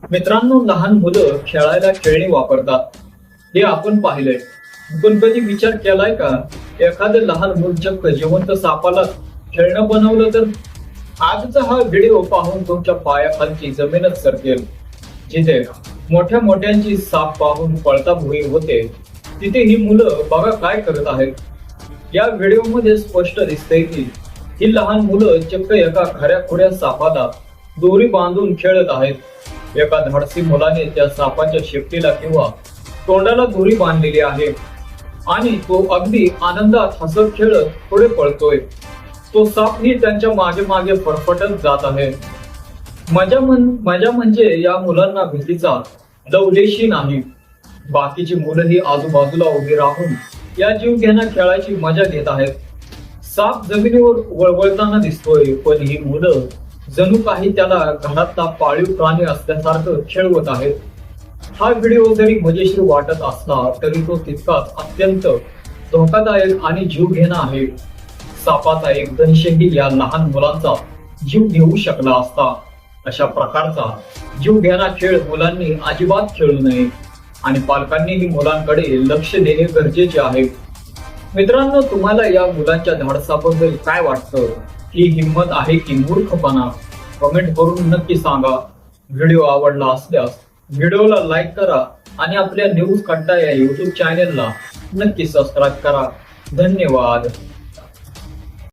मित्रांनो, लहान मुलं खेळायला खेळणी वापरतात हे आपण पाहिलंय. पण कधी विचार केलाय का, एखादं लहान मूल चक्क जिवंत सापाला खेळणं बनवलं तर? आजचा हा व्हिडिओ पाहून तुमच्या पायाखालची जमीनच सरकेल. जिथे मोठ्या मोठ्यांची साप पाहून पळता भुई होते, तिथे ही मुलं बघा काय करत आहेत. या व्हिडिओ मध्ये स्पष्ट दिसतंय की ही लहान मुलं चक्क एका खऱ्याखुऱ्या सापाला दोरी बांधून खेळत आहेत. एका धाडसी मुलाने त्या सापाच्या शेपटीला किंवा तोंडाला दोरी बांधलेली आहे आणि तो अगदी आनंदात हसत खेळत पुढे पळतोय. तो सापही त्यांच्या मागे मागे फरफटत जात आहे. मजा म्हणजे या मुलांना भीतीचा लवलेशी नाही. बाकीची मुलंही आजूबाजूला उभी राहून या जीवघेण्या खेळाची मजा घेत आहेत. साप जमिनीवर वळवळताना दिसतोय, पण ही मुलं जणू काही त्याला घरातला पाळीव प्राणी असल्यासारखं खेळवत आहेत. हा व्हिडिओ जरी मजेशीर वाटत असला तरी तो तितकाच अत्यंत धोकादायक आणि जीवघेणा आहे. सापाचा एक दंशही या लहान मुलांचा जीव घेऊ शकला असता. अशा प्रकारचा जीवघेणा खेळ मुलांनी अजिबात खेळू नये आणि पालकांनीही मुलांकडे लक्ष देणे गरजेचे आहे. मित्रांनो, तुम्हाला या मुलांच्या धाडसाबद्दल काय वाटतं? ही हिंमत आहे की मूर्खपणा? कमेंट करून नक्की सांगा. व्हिडिओ आवडला असल्यास व्हिडिओला लाईक करा आणि आपल्या न्यूज कट्टा या YouTube चॅनेलला नक्की सबस्क्राईब करा. धन्यवाद.